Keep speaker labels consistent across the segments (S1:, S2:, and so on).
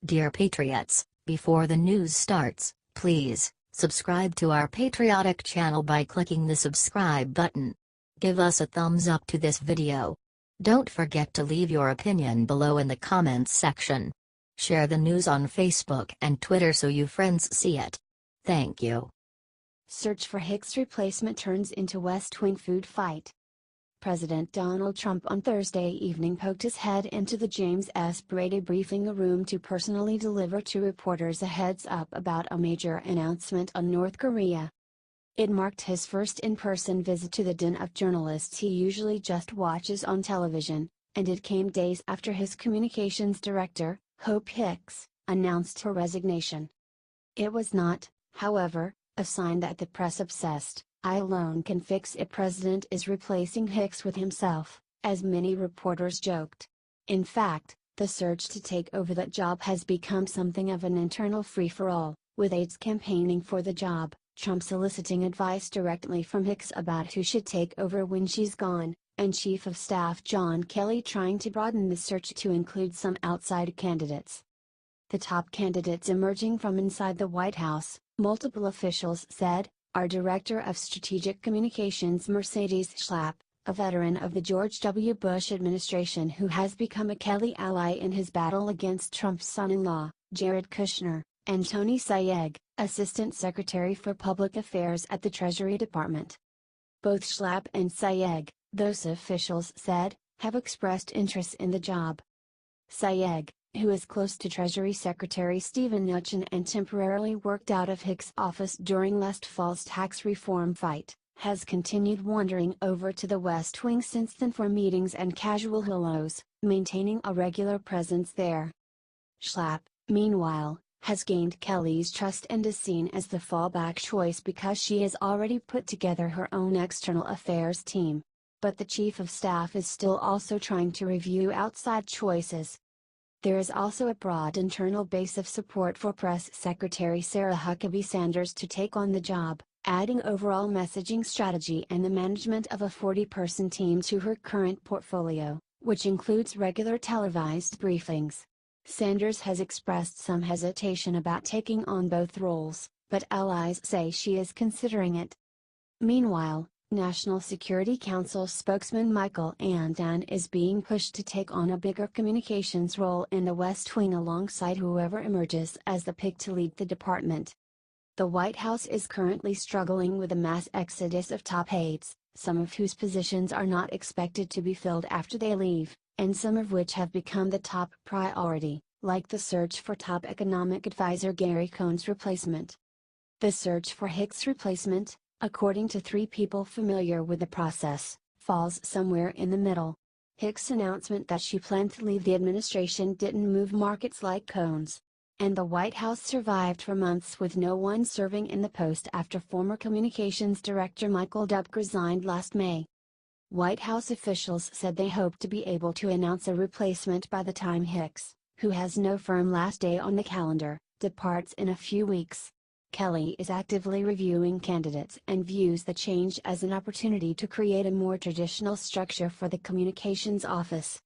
S1: Dear Patriots, before the news starts, please subscribe to our patriotic channel by clicking the subscribe button. Give us a thumbs up to this video. Don't forget to leave your opinion below in the comments section. Share the news on Facebook and Twitter so you friends see it. Thank you.
S2: Search for Hicks replacement turns into West Wing food fight. President Donald Trump on Thursday evening poked his head into the James S. Brady Briefing Room to personally deliver to reporters a heads-up about a major announcement on North Korea. It marked his first in-person visit to the den of journalists he usually just watches on television, and it came days after his communications director, Hope Hicks, announced her resignation. It was not, however, a sign that the press-obsessed, "I alone can fix it" president is replacing Hicks with himself, as many reporters joked. In fact, the search to take over that job has become something of an internal free-for-all, with aides campaigning for the job, Trump soliciting advice directly from Hicks about who should take over when she's gone, and Chief of Staff John Kelly trying to broaden the search to include some outside candidates. The top candidates emerging from inside the White House, multiple officials said, are Director of Strategic Communications Mercedes Schlapp, a veteran of the George W. Bush administration who has become a Kelly ally in his battle against Trump's son-in-law, Jared Kushner, and Tony Sayegh, Assistant Secretary for Public Affairs at the Treasury Department. Both Schlapp and Sayegh, those officials said, have expressed interest in the job. Sayegh, who is close to Treasury Secretary Steven Mnuchin and temporarily worked out of Hicks' office during last fall's tax reform fight, has continued wandering over to the West Wing since then for meetings and casual hellos, maintaining a regular presence there. Schlapp, meanwhile, has gained Kelly's trust and is seen as the fallback choice because she has already put together her own external affairs team. But the Chief of Staff is still also trying to review outside choices. There is also a broad internal base of support for Press Secretary Sarah Huckabee Sanders to take on the job, adding overall messaging strategy and the management of a 40-person team to her current portfolio, which includes regular televised briefings. Sanders has expressed some hesitation about taking on both roles, but allies say she is considering it. Meanwhile, National Security Council spokesman Michael Andan is being pushed to take on a bigger communications role in the West Wing alongside whoever emerges as the pick to lead the department. The White House is currently struggling with a mass exodus of top aides, some of whose positions are not expected to be filled after they leave, and some of which have become the top priority, like the search for top economic advisor Gary Cohn's replacement. The search for Hicks' replacement, according to 3 people familiar with the process, falls somewhere in the middle. Hicks' announcement that she planned to leave the administration didn't move markets like Cohn's. And the White House survived for months with no one serving in the post after former communications director Michael Dubke resigned last May. White House officials said they hope to be able to announce a replacement by the time Hicks, who has no firm last day on the calendar, departs in a few weeks. Kelly is actively reviewing candidates and views the change as an opportunity to create a more traditional structure for the communications office.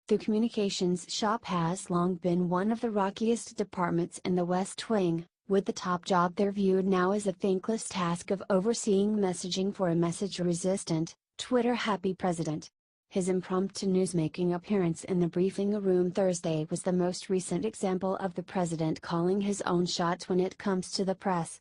S2: The communications shop has long been one of the rockiest departments in the West Wing, with the top job there viewed now as a thankless task of overseeing messaging for a message-resistant, Twitter-happy president. His impromptu newsmaking appearance in the briefing room Thursday was the most recent example of the president calling his own shots when it comes to the press.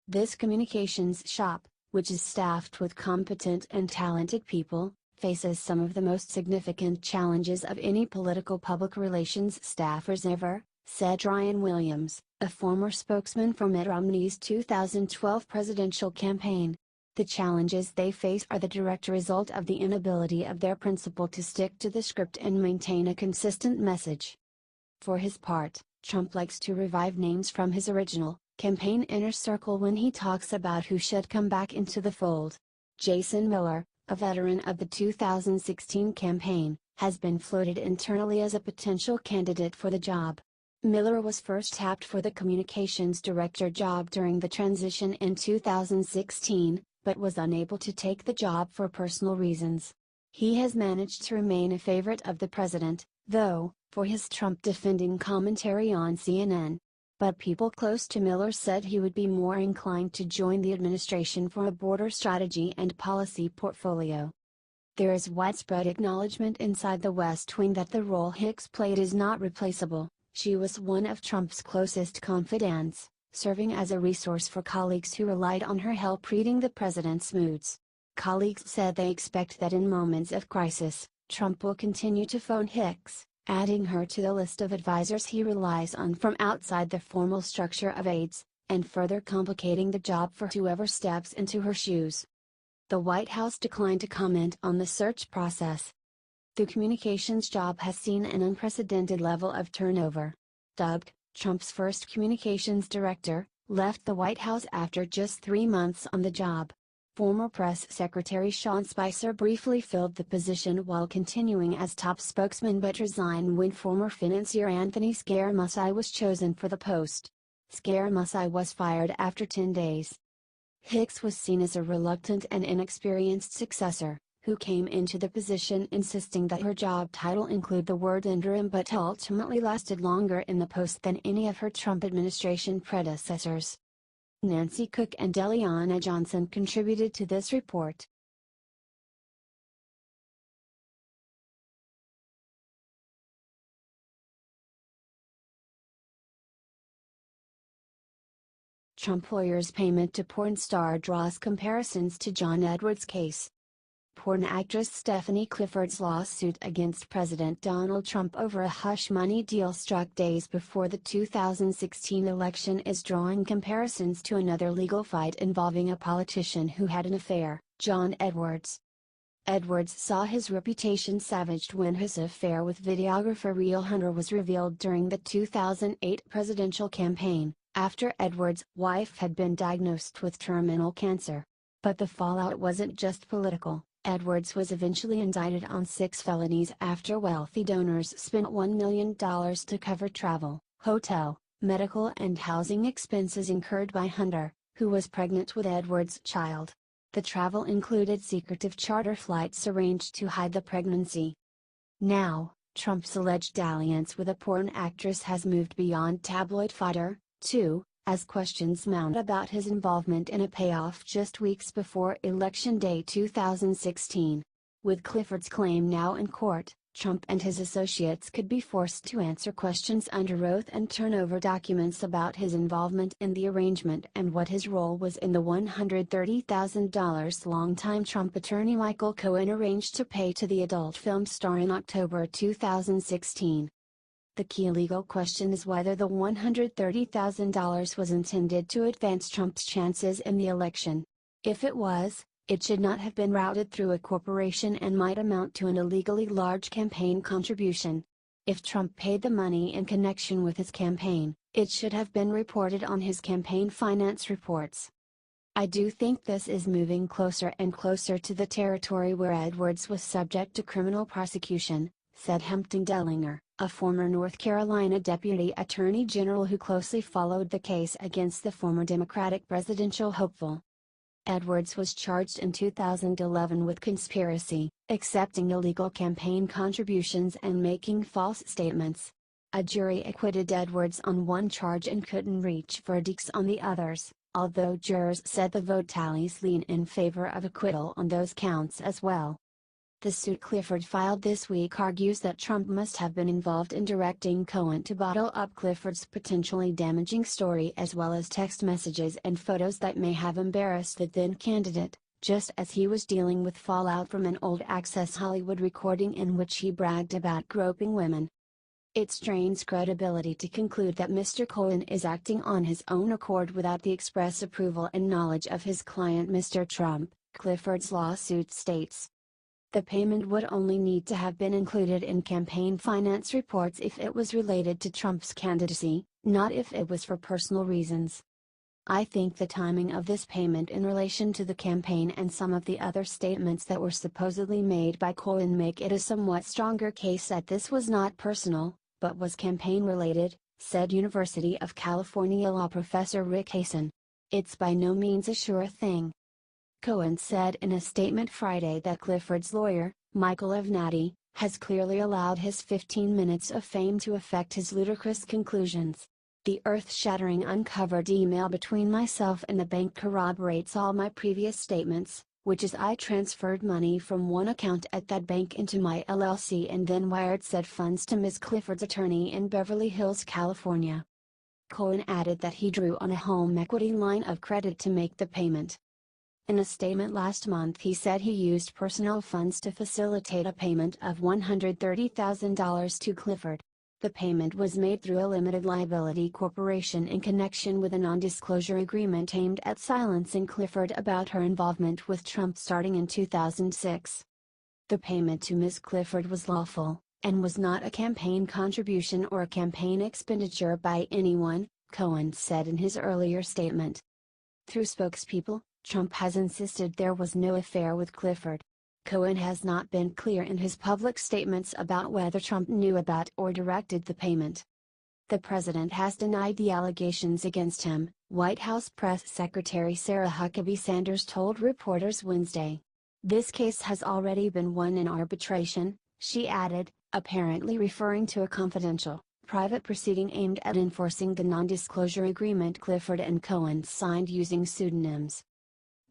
S2: This communications shop, which is staffed with competent and talented people, faces some of the most significant challenges of any political public relations staffers ever, said Ryan Williams, a former spokesman for Mitt Romney's 2012 presidential campaign. The challenges they face are the direct result of the inability of their principal to stick to the script and maintain a consistent message. For his part, Trump likes to revive names from his original, campaign inner circle when he talks about who should come back into the fold. Jason Miller, a veteran of the 2016 campaign, has been floated internally as a potential candidate for the job. Miller was first tapped for the communications director job during the transition in 2016, but was unable to take the job for personal reasons. He has managed to remain a favorite of the president, though, for his Trump-defending commentary on CNN. But people close to Miller said he would be more inclined to join the administration for a border strategy and policy portfolio. There is widespread acknowledgement inside the West Wing that the role Hicks played is not replaceable. She was one of Trump's closest confidants, serving as a resource for colleagues who relied on her help reading the president's moods. Colleagues said they expect that in moments of crisis, Trump will continue to phone Hicks, adding her to the list of advisors he relies on from outside the formal structure of aides, and further complicating the job for whoever steps into her shoes. The White House declined to comment on the search process. The communications job has seen an unprecedented level of turnover. Dubbed Trump's first communications director, left the White House after just 3 months on the job. Former Press Secretary Sean Spicer briefly filled the position while continuing as top spokesman but resigned when former financier Anthony Scaramucci was chosen for the post. Scaramucci was fired after 10 days. Hicks was seen as a reluctant and inexperienced successor, who came into the position insisting that her job title include the word interim but ultimately lasted longer in the post than any of her Trump administration predecessors. Nancy Cook and Eliana Johnson contributed to this report. Trump lawyer's payment to porn star draws comparisons to John Edwards' case. Porn actress Stephanie Clifford's lawsuit against President Donald Trump over a hush money deal struck days before the 2016 election is drawing comparisons to another legal fight involving a politician who had an affair, John Edwards. Edwards saw his reputation savaged when his affair with videographer Real Hunter was revealed during the 2008 presidential campaign, after Edwards' wife had been diagnosed with terminal cancer. But the fallout wasn't just political. Edwards was eventually indicted on 6 felonies after wealthy donors spent $1 million to cover travel, hotel, medical and housing expenses incurred by Hunter, who was pregnant with Edwards' child. The travel included secretive charter flights arranged to hide the pregnancy. Now, Trump's alleged dalliance with a porn actress has moved beyond tabloid fodder, too, as questions mount about his involvement in a payoff just weeks before Election Day 2016. With Clifford's claim now in court, Trump and his associates could be forced to answer questions under oath and turn over documents about his involvement in the arrangement and what his role was in the $130,000 longtime Trump attorney Michael Cohen arranged to pay to the adult film star in October 2016. The key legal question is whether the $130,000 was intended to advance Trump's chances in the election. If it was, it should not have been routed through a corporation and might amount to an illegally large campaign contribution. If Trump paid the money in connection with his campaign, it should have been reported on his campaign finance reports. I do think this is moving closer and closer to the territory where Edwards was subject to criminal prosecution, said Hampton Dellinger, a former North Carolina Deputy Attorney General who closely followed the case against the former Democratic presidential hopeful. Edwards was charged in 2011 with conspiracy, accepting illegal campaign contributions and making false statements. A jury acquitted Edwards on one charge and couldn't reach verdicts on the others, although jurors said the vote tallies lean in favor of acquittal on those counts as well. The suit Clifford filed this week argues that Trump must have been involved in directing Cohen to bottle up Clifford's potentially damaging story as well as text messages and photos that may have embarrassed the then candidate, just as he was dealing with fallout from an old Access Hollywood recording in which he bragged about groping women. It strains credibility to conclude that Mr. Cohen is acting on his own accord without the express approval and knowledge of his client Mr. Trump, Clifford's lawsuit states. The payment would only need to have been included in campaign finance reports if it was related to Trump's candidacy, not if it was for personal reasons. I think the timing of this payment in relation to the campaign and some of the other statements that were supposedly made by Cohen make it a somewhat stronger case that this was not personal, but was campaign related, said University of California law professor Rick Hasen. It's by no means a sure thing. Cohen said in a statement Friday that Clifford's lawyer, Michael Avenatti, has clearly allowed his 15 minutes of fame to affect his ludicrous conclusions. The earth-shattering uncovered email between myself and the bank corroborates all my previous statements, which is I transferred money from one account at that bank into my LLC and then wired said funds to Ms. Clifford's attorney in Beverly Hills, California. Cohen added that he drew on a home equity line of credit to make the payment. In a statement last month he said he used personal funds to facilitate a payment of $130,000 to Clifford. The payment was made through a limited liability corporation in connection with a non-disclosure agreement aimed at silencing Clifford about her involvement with Trump starting in 2006. The payment to Ms. Clifford was lawful, and was not a campaign contribution or a campaign expenditure by anyone, Cohen said in his earlier statement. Through spokespeople, Trump has insisted there was no affair with Clifford. Cohen has not been clear in his public statements about whether Trump knew about or directed the payment. The president has denied the allegations against him, White House Press Secretary Sarah Huckabee Sanders told reporters Wednesday. This case has already been won in arbitration, she added, apparently referring to a confidential, private proceeding aimed at enforcing the non-disclosure agreement Clifford and Cohen signed using pseudonyms.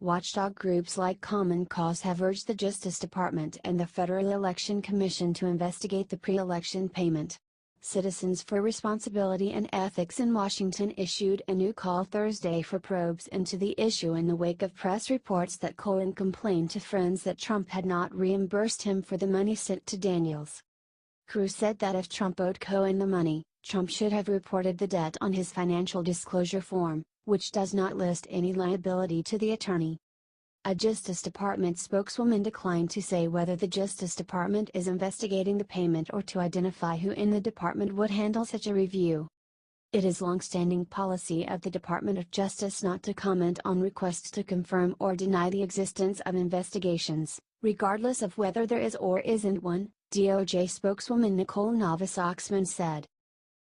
S2: Watchdog groups like Common Cause have urged the Justice Department and the Federal Election Commission to investigate the pre-election payment. Citizens for Responsibility and Ethics in Washington issued a new call Thursday for probes into the issue in the wake of press reports that Cohen complained to friends that Trump had not reimbursed him for the money sent to Daniels. Cruz said that if Trump owed Cohen the money, Trump should have reported the debt on his financial disclosure form, which does not list any liability to the attorney. A Justice Department spokeswoman declined to say whether the Justice Department is investigating the payment or to identify who in the department would handle such a review. It is long-standing policy of the Department of Justice not to comment on requests to confirm or deny the existence of investigations, regardless of whether there is or isn't one, DOJ spokeswoman Nicole Novis-Oxman said.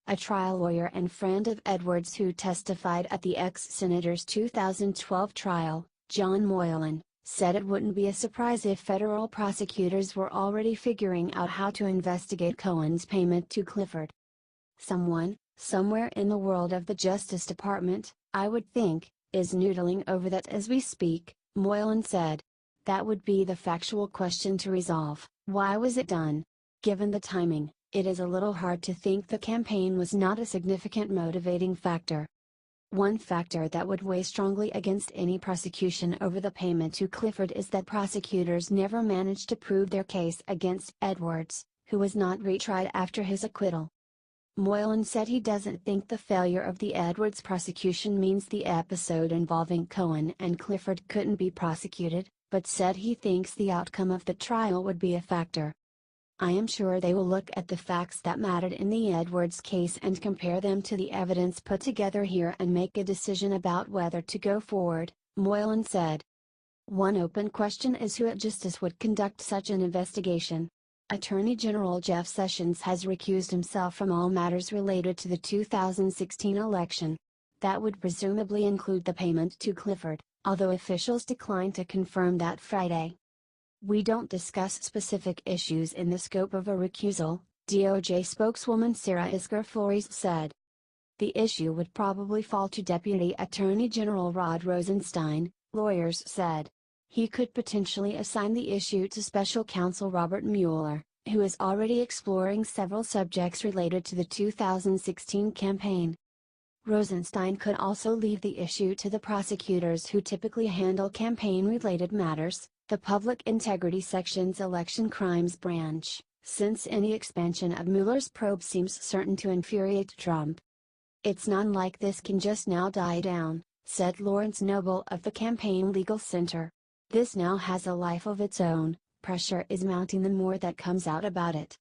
S2: A trial lawyer and friend of Edwards who testified at the ex-senator's 2012 trial, John Moylan, said it wouldn't be a surprise if federal prosecutors were already figuring out how to investigate Cohen's payment to Clifford. Someone, somewhere in the world of the Justice Department, I would think, is noodling over that as we speak, Moylan said. That would be the factual question to resolve. Why was it done? Given the timing, it is a little hard to think the campaign was not a significant motivating factor. One factor that would weigh strongly against any prosecution over the payment to Clifford is that prosecutors never managed to prove their case against Edwards, who was not retried after his acquittal. Moylan said he doesn't think the failure of the Edwards prosecution means the episode involving Cohen and Clifford couldn't be prosecuted, but said he thinks the outcome of the trial would be a factor. I am sure they will look at the facts that mattered in the Edwards case and compare them to the evidence put together here and make a decision about whether to go forward, Moylan said. One open question is who at Justice would conduct such an investigation. Attorney General Jeff Sessions has recused himself from all matters related to the 2016 election. That would presumably include the payment to Clifford, although officials declined to confirm that Friday. We don't discuss specific issues in the scope of a recusal, DOJ spokeswoman Sarah Isker Flores said. The issue would probably fall to Deputy Attorney General Rod Rosenstein, lawyers said. He could potentially assign the issue to Special Counsel Robert Mueller, who is already exploring several subjects related to the 2016 campaign. Rosenstein could also leave the issue to the prosecutors who typically handle campaign-related matters, the Public Integrity Section's Election Crimes Branch, since any expansion of Mueller's probe seems certain to infuriate Trump. It's none like this can just now die down, said Lawrence Noble of the Campaign Legal Center. This now has a life of its own, pressure is mounting the more that comes out about it.